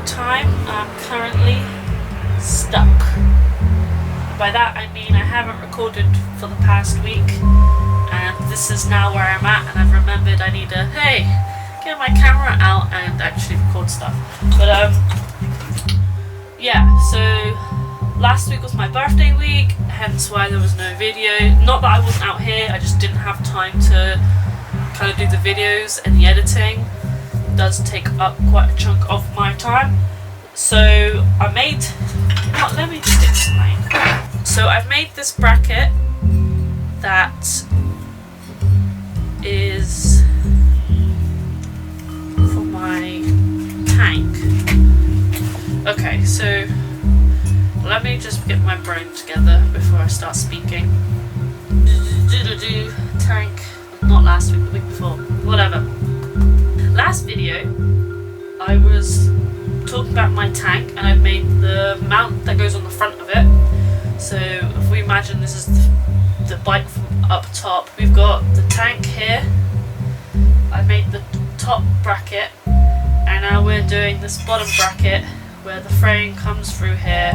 time, I'm currently stuck. By that I mean I haven't recorded for the past week, and this is now where I'm at, and I've remembered I need to, hey, get my camera out and actually record stuff. But yeah, so last week was my birthday week, hence why there was no video. Not that I wasn't out here, I just didn't have time to kind of do the videos, and the editing does take up quite a chunk of my time. So I made, let me just explain. So I've made this bracket that is for my tank. Okay, so let me just get my brain together before I start speaking. Tank, not last week, the week before, whatever. Last video, I was talking about my tank, and I've made the mount that goes on the front of it. So if we imagine this is the bike from up top, we've got the tank here. I made the top bracket, and now we're doing this bottom bracket where the frame comes through here,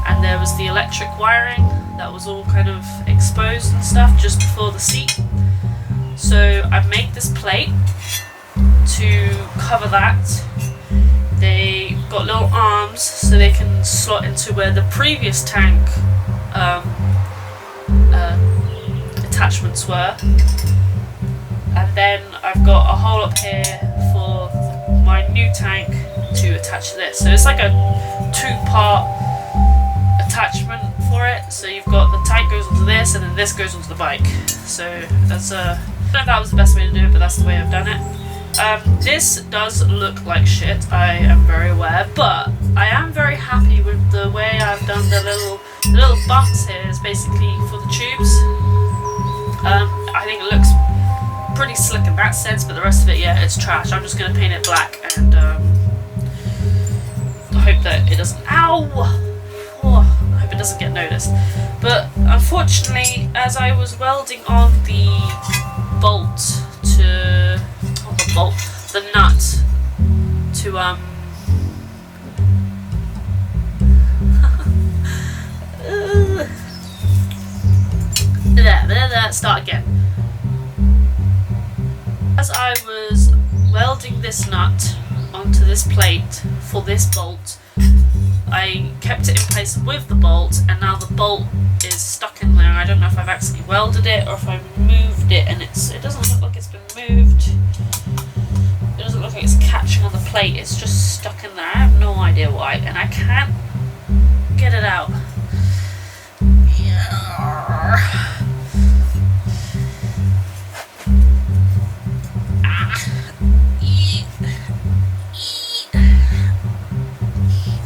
and there was the electric wiring that was all kind of exposed and stuff just before the seat. So I've made this plate to cover that. They got little arms so they can slot into where the previous tank attachments were, and then I've got a hole up here for my new tank to attach to this. So it's like a two-part attachment for it. So you've got the tank goes onto this, and then this goes onto the bike. So that's I don't know if that was the best way to do it, but that's the way I've done it. This does look like shit, I am very aware, but I am very happy with the way I've done the little bumps here. Is basically for the tubes. I think it looks pretty slick in that sense, but the rest of it, yeah, it's trash. I'm just going to paint it black, and I hope that it doesn't, ow! Oh, I hope it doesn't get noticed. But unfortunately, as I was welding on the bolt to the nut to start again. As I was welding this nut onto this plate for this bolt, I kept it in place with the bolt, and now the bolt is stuck in there. I don't know if I've actually welded it or if I moved it, and it doesn't look like it's been moved. It doesn't look like it's catching on the plate, it's just stuck in there. I have no idea why, and I can't get it out.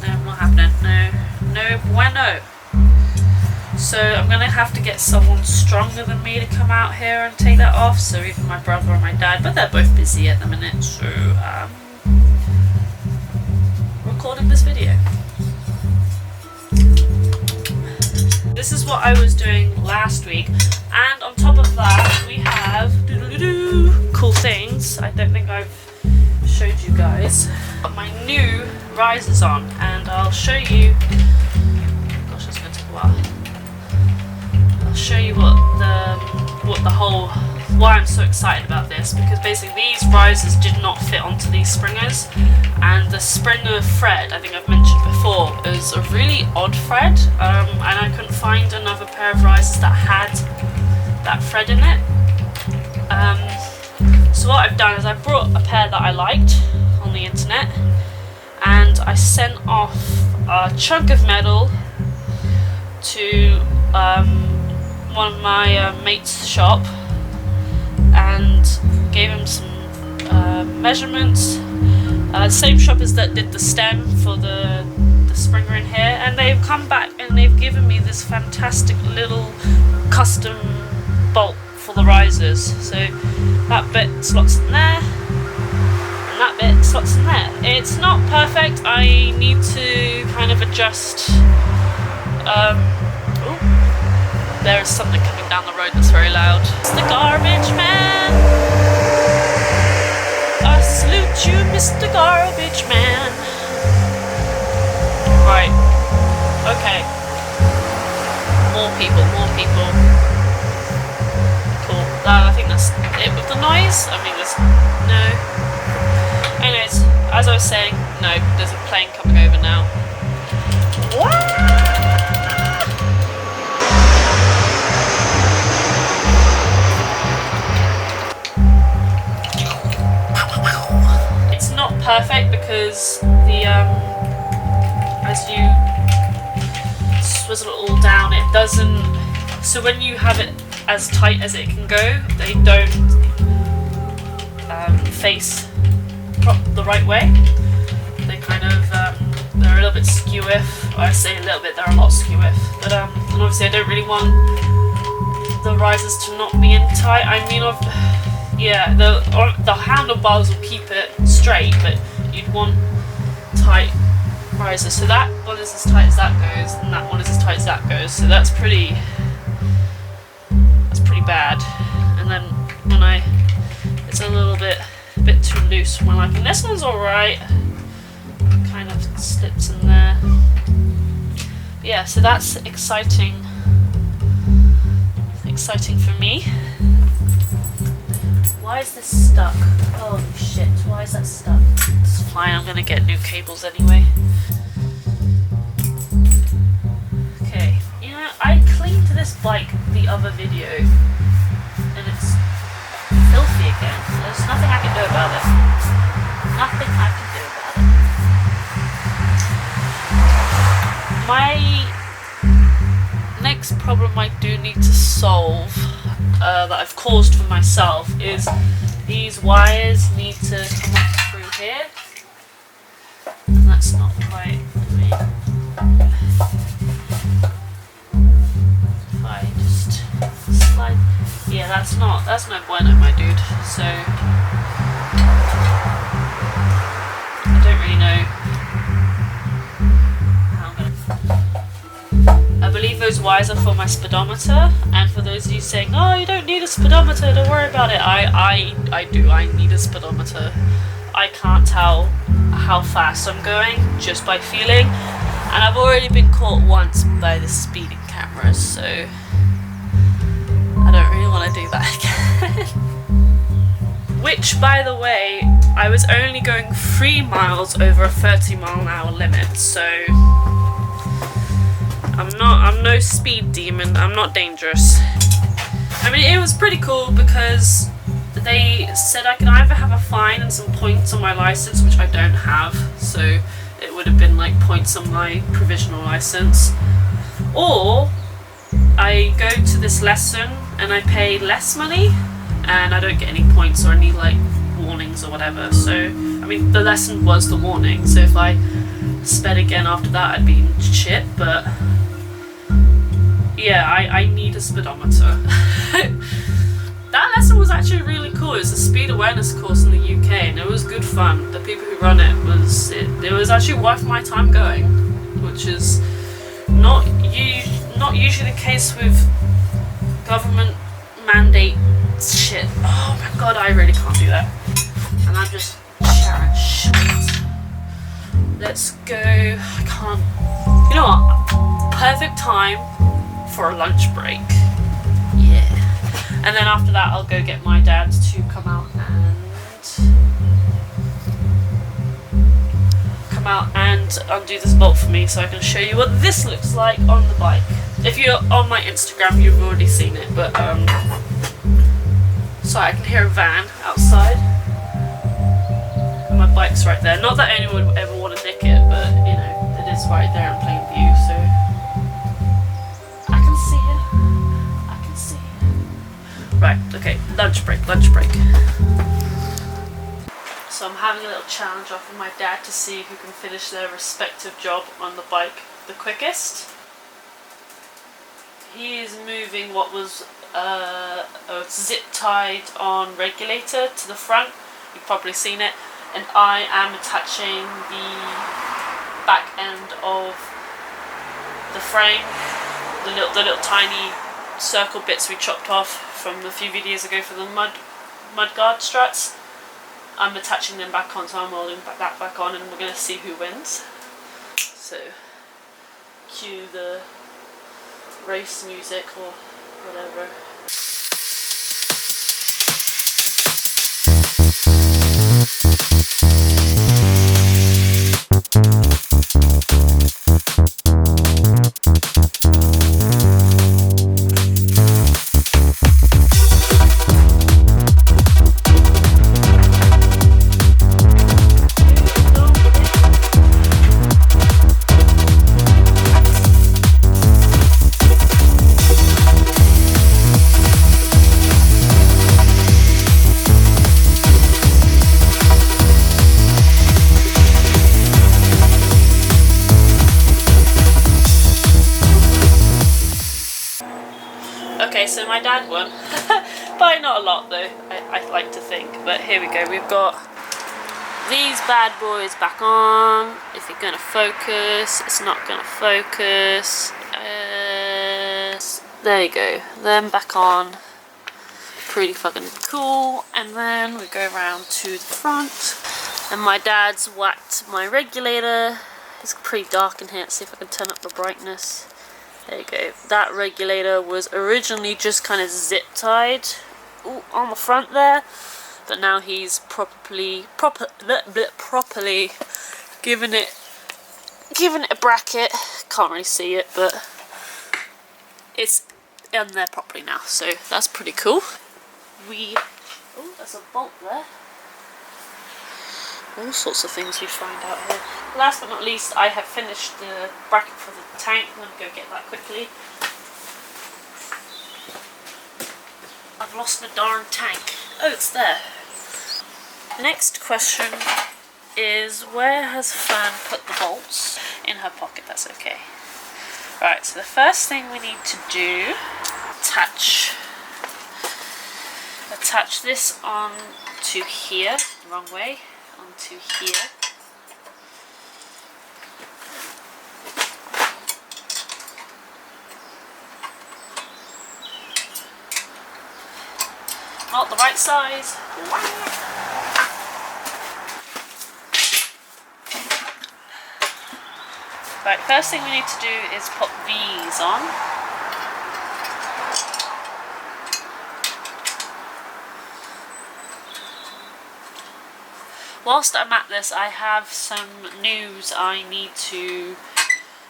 No, not happening. No bueno. So I'm going to have to get someone stronger than me to come out here and take that off, so either my brother or my dad, but they're both busy at the minute, so recording this video. This is what I was doing last week, and on top of that we have cool things. I don't think I've showed you guys. Got my new risers on, and I'll show you. Gosh, that's going to take a while. I'll show you why I'm so excited about this, because basically these risers did not fit onto these springers, and the springer thread, I think I've mentioned before, is a really odd thread, and I couldn't find another pair of risers that had that thread in it. So what I've done is I brought a pair that I liked on the internet, and I sent off a chunk of metal to one of my mates' shop, and gave him some measurements. Same shop as that did the stem for the springer in here, and they've come back and they've given me this fantastic little custom bolt for the risers. So that bit slots in there, and that bit slots in there. It's not perfect, I need to kind of adjust. There is something coming down the road that's very loud. It's the garbage man. I salute you, Mr. Garbage Man. people. Cool. I think that's it with the noise. I mean, there's no. Anyways, as I was saying, no, there's a plane coming over now. What? It's not perfect because the as you swizzle it all down, it doesn't. So when you have it as tight as it can go, they don't face the right way. They kind of they're a little bit skew-if. I say a little bit, they're a lot skew-if. But and obviously I don't really want the risers to not be in tight. I mean, yeah, the handlebars will keep it straight, but you'd want tight risers. So that one is as tight as that goes, and that one is as tight as that goes. So that's pretty bad. And then when it's a little bit too loose for my liking. This one's alright. Kind of slips in there. But yeah, so that's exciting. Exciting for me. Why is this stuck? Oh shit, why is that stuck? It's fine, I'm gonna get new cables anyway. Okay, you know, I cleaned this bike the other video and it's filthy again. There's nothing I can do about it. Nothing I can do about it. My next problem I do need to solve, that I've caused for myself, is these wires need to come up through here. And that's not quite. If I just slide. Yeah, that's no bueno, my dude. So I don't really know how I'm gonna. I believe those wires are for my speedometer, and for those of you saying, "Oh, you don't need a speedometer, don't worry about it," I do. I need a speedometer. I can't tell how fast I'm going just by feeling, and I've already been caught once by the speeding cameras, so I don't really want to do that again. Which, by the way, I was only going 3 miles over a 30-mile-an-hour limit, so I'm no speed demon, I'm not dangerous. I mean, it was pretty cool because they said I can either have a fine and some points on my license, which I don't have, so it would have been like points on my provisional license, or I go to this lesson and I pay less money and I don't get any points or any like warnings or whatever. So I mean, the lesson was the warning, so if I sped again after that I'd be in shit. But yeah, I need a speedometer. That lesson was actually really cool. It was a speed awareness course in the UK and it was good fun. The people who run it was actually worth my time going, which is not usually the case with government mandate shit. Oh my god, I really can't do that. And I'm just sharing shit. Let's go. I can't. You know what? Perfect time for a lunch break. Yeah. And then after that, I'll go get my dad to come out and undo this bolt for me, so I can show you what this looks like on the bike. If you're on my Instagram, you've already seen it, but sorry, I can hear a van outside. And my bike's right there. Not that anyone would ever want to nick it, but you know, it is right there in plain view, so I can see it. Right, okay, lunch break. So I'm having a little challenge off with my dad to see who can finish their respective job on the bike the quickest. He is moving what was a zip-tied on regulator to the front. You've probably seen it. And I am attaching the back end of the frame, the little tiny circle bits we chopped off from a few videos ago for the mudguard struts. I'm attaching them back on, so I'm holding that back on, and we're going to see who wins. So, cue the race music, or whatever. Okay, so my dad won. By not a lot though, I like to think. But here we go, we've got these bad boys back on. If you're gonna focus, it's not gonna focus. There you go, them back on. Pretty fucking cool. And then we go around to the front. And my dad's whacked my regulator. It's pretty dark in here. Let's see if I can turn up the brightness. There you go. That regulator was originally just kind of zip tied on the front there, but now he's properly given it a bracket. Can't really see it, but it's in there properly now, so that's pretty cool. Oh, there's a bolt there. All sorts of things we find out here. Last but not least, I have finished the bracket for the tank. I'm going to go get that quickly. I've lost the darn tank. Oh, it's there. Next question is, where has Fan put the bolts? In her pocket, that's okay. Right, so the first thing we need to do, attach this on to here, the wrong way. To here. Not the right size. Right, first thing we need to do is put these on. Whilst I'm at this, I have some news I need to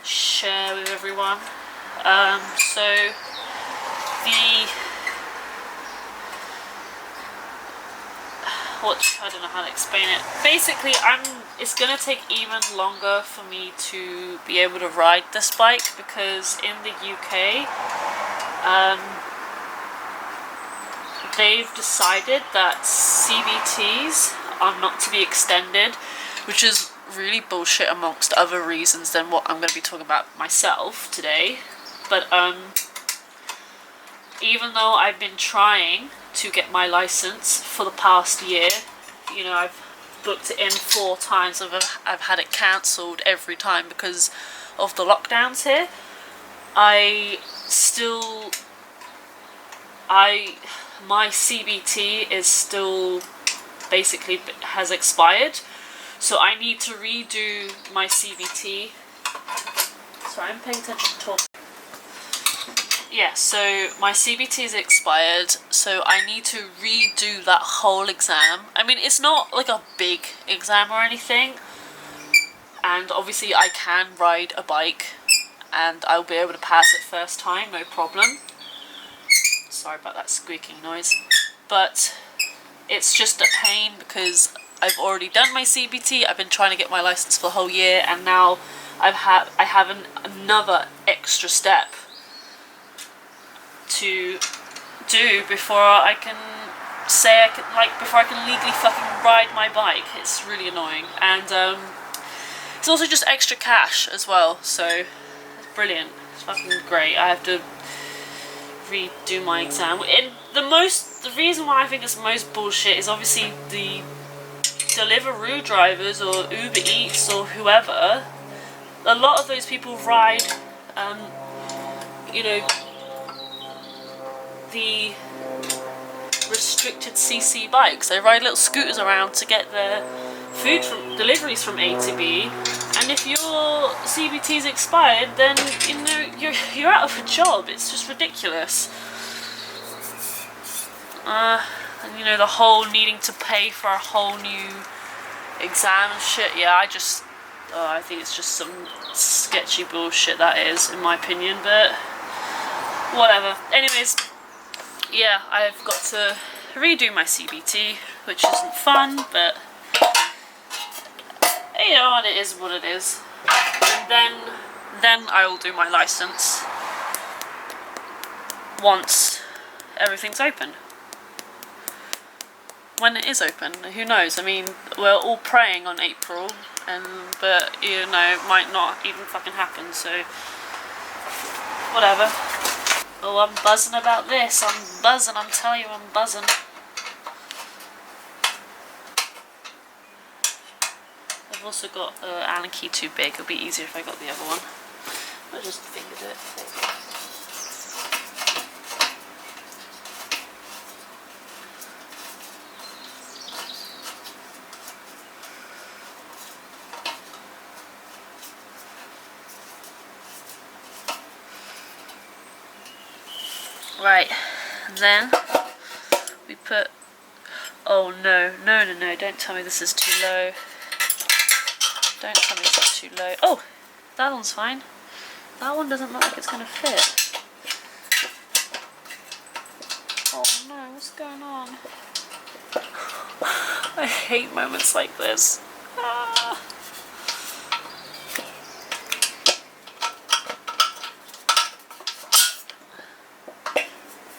share with everyone. I don't know how to explain it. Basically, it's gonna take even longer for me to be able to ride this bike, because in the UK, they've decided that CVTs are not to be extended, which is really bullshit amongst other reasons than what I'm going to be talking about myself today. But even though I've been trying to get my license for the past year, you know, I've booked it in 4 times, I've had it cancelled every time because of the lockdowns here. My CBT is still basically has expired, so I need to redo my CBT. Sorry, I'm paying attention to talk. Yeah, so my CBT is expired, so I need to redo that whole exam. I mean, it's not like a big exam or anything, and obviously I can ride a bike and I'll be able to pass it first time, no problem. Sorry about that squeaking noise. But it's just a pain because I've already done my CBT, I've been trying to get my license for the whole year, and now I have another extra step to do before I can before I can legally fucking ride my bike. It's really annoying, and it's also just extra cash as well, so it's brilliant. It's fucking great. I have to redo my exam. The reason why I think it's the most bullshit is obviously the Deliveroo drivers or Uber Eats or whoever. A lot of those people ride, you know, the restricted CC bikes. They ride little scooters around to get their food from deliveries from A to B. And if your CBT's expired, then you know you're out of a job. It's just ridiculous. And you know, the whole needing to pay for a whole new exam and shit. Yeah, I think it's just some sketchy bullshit, that is, in my opinion, but whatever. Anyways, yeah, I've got to redo my CBT, which isn't fun, but you know what, it is what it is. And then I will do my license once everything's open. When it is open, who knows? I mean, we're all praying on April, but you know, it might not even fucking happen, so whatever. Oh, I'm buzzing about this. I'm buzzing, I'm telling you, I'm buzzing. I've also got Allen key too big. It'll be easier if I got the other one. I just fingered it. Right, and then we put, oh no, don't tell me this is too low. Don't tell me this is too low. Oh, that one's fine. That one doesn't look like it's going to fit. Oh no, what's going on? I hate moments like this. Ah.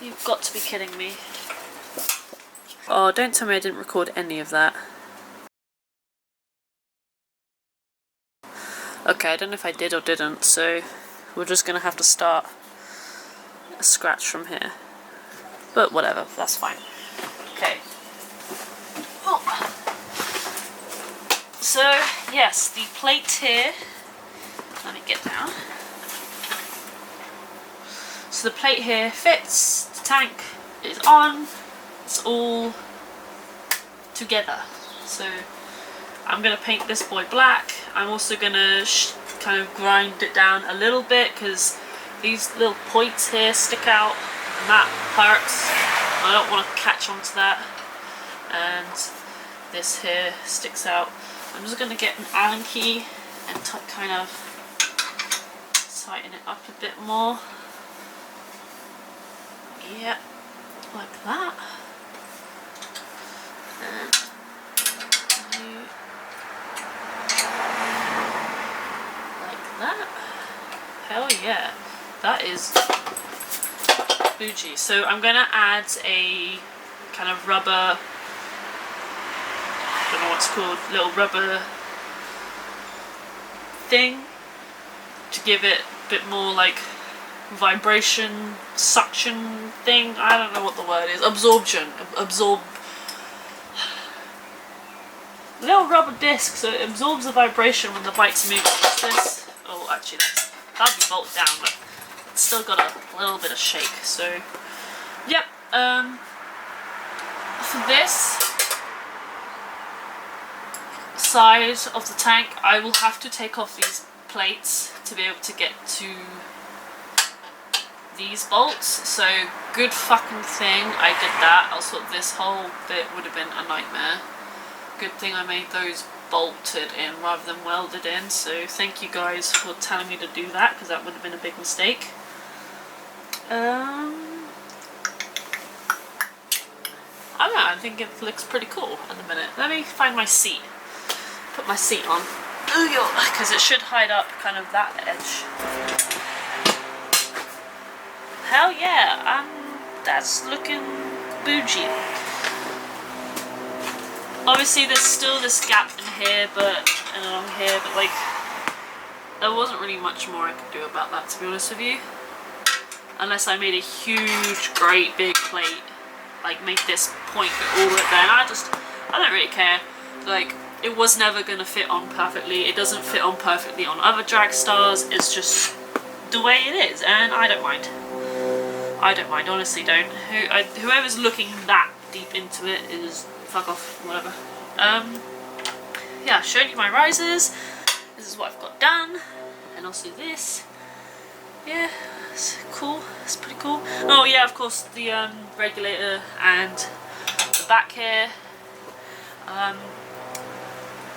You've got to be kidding me. Oh, don't tell me I didn't record any of that. Okay, I don't know if I did or didn't, so we're just gonna have to start a scratch from here. But whatever, that's fine. Okay. Oh. So, yes, the plate here, let me get down. So the plate here fits, the tank is on, it's all together. So I'm going to paint this boy black. I'm also going to kind of grind it down a little bit because these little points here stick out and that hurts. I don't want to catch onto that. And this here sticks out. I'm just going to get an Allen key and kind of tighten it up a bit more. Yeah, like that. And like that. Hell yeah, that is bougie. So I'm gonna add a kind of rubber, I don't know what it's called, little rubber thing to give it a bit more like vibration, suction thing, I don't know what the word is, absorb, little rubber disc so it absorbs the vibration when the bike's moving. This, oh actually that'll be bolted down, but it's still got a little bit of shake, so yep. For this side of the tank I will have to take off these plates to be able to get to these bolts, so good fucking thing I did that, else this whole bit would have been a nightmare. Good thing I made those bolted in rather than welded in, so thank you guys for telling me to do that because that would have been a big mistake. I don't know, I think it looks pretty cool at the minute. Let me find my seat, put my seat on, because it should hide up kind of that edge. Hell yeah, that's looking bougie. Obviously there's still this gap in here and along here, but like there wasn't really much more I could do about that, to be honest with you. Unless I made a huge, great big plate, like make this point all the way there. I don't really care. Like, it was never gonna fit on perfectly. It doesn't fit on perfectly on other dragstars. It's just the way it is, and I don't mind. I don't mind, honestly don't. Whoever's looking that deep into it is fuck off, whatever. Yeah, I've shown you my risers. This is what I've got done. And also this. yeah, it's cool. It's pretty cool. Oh yeah, of course the regulator and the back here.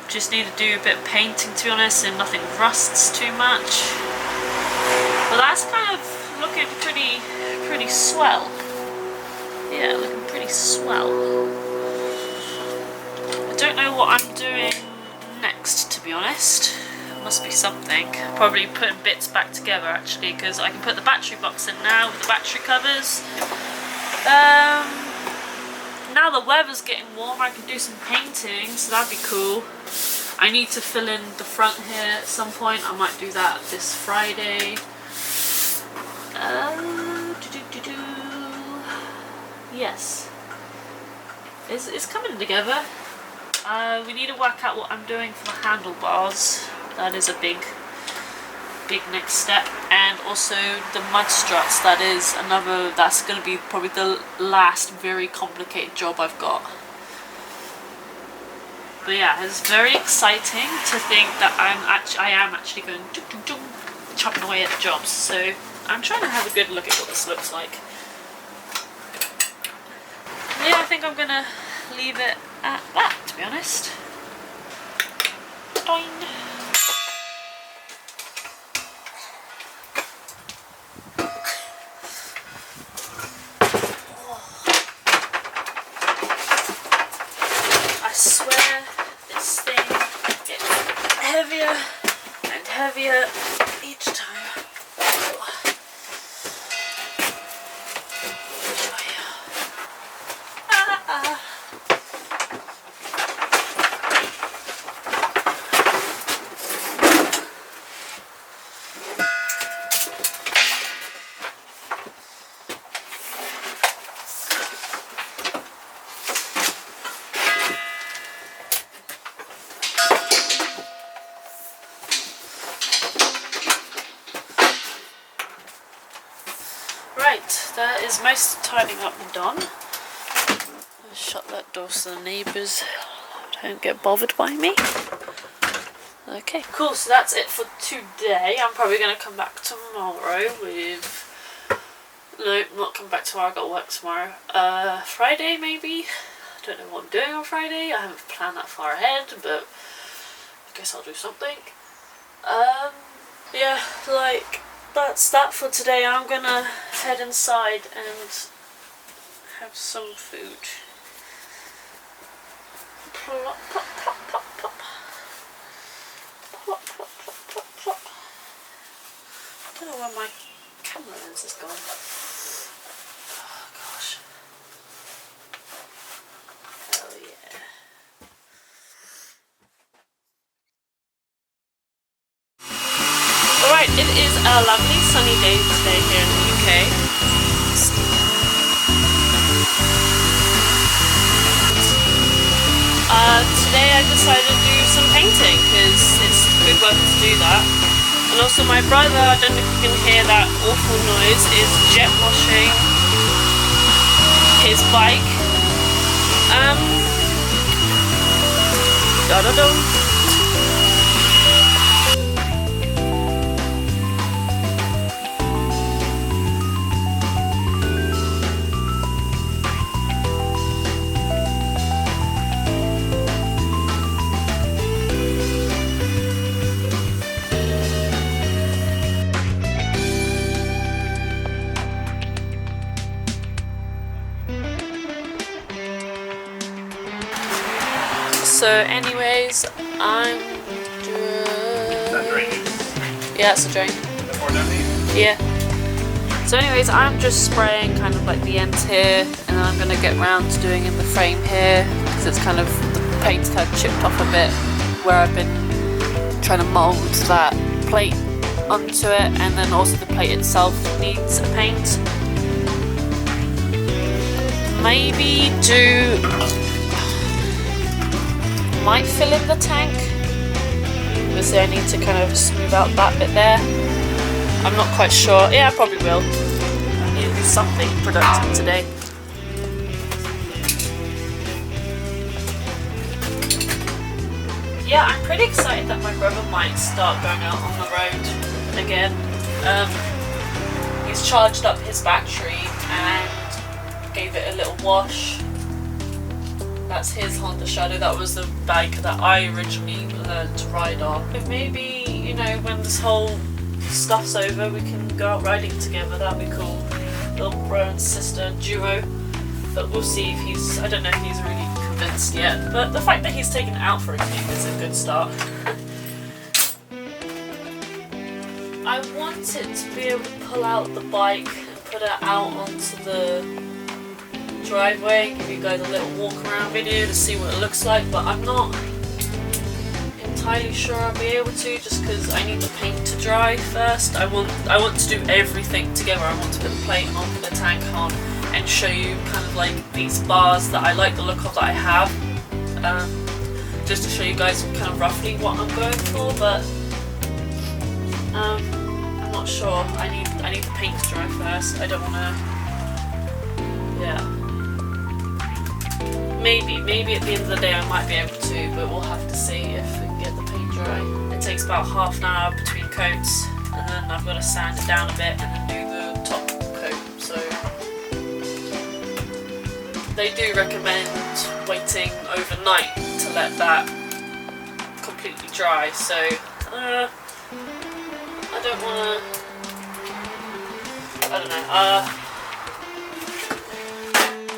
Just need to do a bit of painting, to be honest, and nothing rusts too much. But that's kind of looking pretty swell. Yeah, looking pretty swell. I don't know what I'm doing next, to be honest. It must be something. Probably putting bits back together actually, because I can put the battery box in now with the battery covers. Now the weather's getting warmer, I can do some painting, so that'd be cool. I need to fill in the front here at some point. I might do that this Friday. Yes. It's coming together. We need to work out what I'm doing for the handlebars. That is a big next step. And also the mud struts. That's going to be probably the last very complicated job I've got. But yeah, it's very exciting to think that I am actually going chopping away at the jobs. So I'm trying to have a good look at what this looks like. Yeah, I think I'm gonna leave it at that, to be honest. Doing. I swear this thing gets heavier and heavier each time. Right, that is most tidying up and done. I'll shut that door so the neighbours don't get bothered by me. Okay, cool, so that's it for today. I'm probably going to come back tomorrow with... No, not come back tomorrow, I've got work tomorrow. Friday maybe? I don't know what I'm doing on Friday. I haven't planned that far ahead, but I guess I'll do something. Yeah, like... That's that for today. I'm gonna head inside and have some food. Plop, plop, plop, plop, plop. Plop, plop, plop, plop, plop. I don't know where my camera lens has gone. Oh gosh. Hell yeah. Alright, it is a lovely sunny day today here in the UK. Today I decided to do some painting because it's good weather to do that. And also my brother, I don't know if you can hear that awful noise, is jet washing his bike. Da-da-dum. So anyways, I'm Is that drainage? yeah, it's a drain. The pour down these? Yeah. So anyways, I'm just spraying kind of like the ends here, and then I'm gonna get round to doing in the frame here because it's kind of the paint's kind of chipped off a bit where I've been trying to mould that plate onto it, and then also the plate itself needs a paint. Maybe might fill in the tank because I need to kind of smooth out that bit there. I'm not quite sure. Yeah, I probably will. I need to do something productive today. Yeah, I'm pretty excited that my brother might start going out on the road again. he's charged up his battery and gave it a little wash. That's his Honda Shadow. That was the bike that I originally learned to ride on. But maybe, you know, when this whole stuff's over, we can go out riding together. That'd be cool. Little bro and sister duo. But we'll see if he's, I don't know if he's really convinced yet. But the fact that he's taken it out for a clean is a good start. I wanted to be able to pull out the bike and put it out onto the driveway, give you guys a little walk around video to see what it looks like, but I'm not entirely sure I'll be able to, just because I need the paint to dry first. I want to do everything together. I want to put the plate on, the tank on, and show you kind of like these bars that I like the look of that I have, just to show you guys kind of roughly what I'm going for. But I'm not sure. I need the paint to dry first. I don't want to. Yeah. Maybe at the end of the day I might be able to, but we'll have to see if we can get the paint dry. It takes about half an hour between coats, and then I've got to sand it down a bit and then do the top coat. So they do recommend waiting overnight to let that completely dry. So I don't want to. I don't know.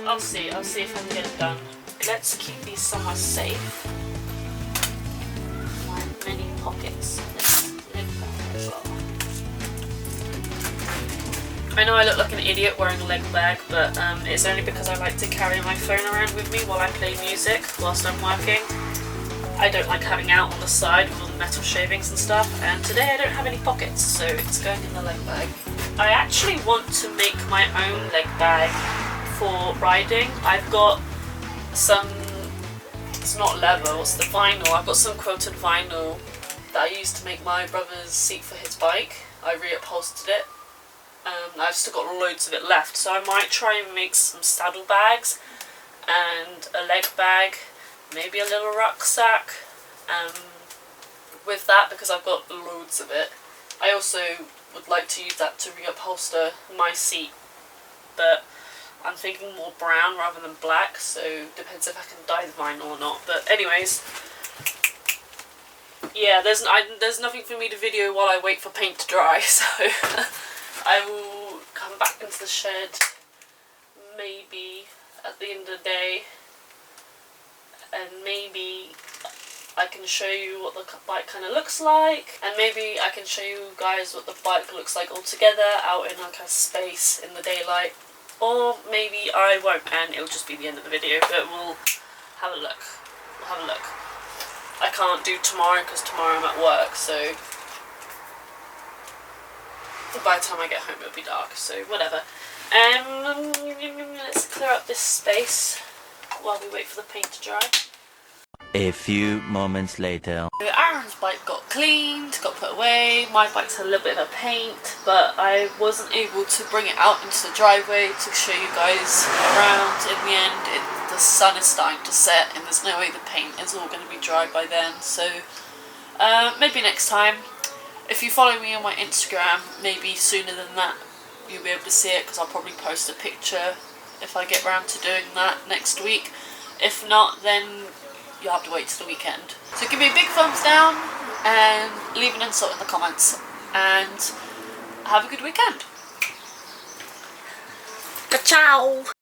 I'll see if I can get it done. Let's keep these somewhere safe. My many pockets. I know I look like an idiot wearing a leg bag, but it's only because I like to carry my phone around with me while I play music whilst I'm working. I don't like having out on the side with all the metal shavings and stuff, and today I don't have any pockets, so it's going in the leg bag. I actually want to make my own leg bag for riding. I've got some, it's not leather, it's the vinyl. I've got some quilted vinyl that I used to make my brother's seat for his bike. I reupholstered it. I've still got loads of it left, so I might try and make some saddle bags and a leg bag, maybe a little rucksack with that, because I've got loads of it. I also would like to use that to reupholster my seat, but I'm thinking more brown rather than black, so depends if I can dye the vinyl or not. But anyways, yeah, there's nothing for me to video while I wait for paint to dry, so I will come back into the shed maybe at the end of the day, and maybe I can show you what the bike kind of looks like, and maybe I can show you guys what the bike looks like all together out in like a space in the daylight. Or maybe I won't and it'll just be the end of the video, but we'll have a look. We'll have a look. I can't do tomorrow because tomorrow I'm at work, so by the time I get home it'll be dark, so whatever. Let's clear up this space while we wait for the paint to dry. A few moments later. Aaron's bike got cleaned, got put away. My bike's had a little bit of a paint, but I wasn't able to bring it out into the driveway to show you guys around. In the end, the sun is starting to set and there's no way the paint is all going to be dry by then, so maybe next time. If you follow me on my Instagram, maybe sooner than that you'll be able to see it, because I'll probably post a picture if I get around to doing that next week. If not, then you'll have to wait till the weekend. So give me a big thumbs down and leave an insult in the comments, and have a good weekend. Ciao!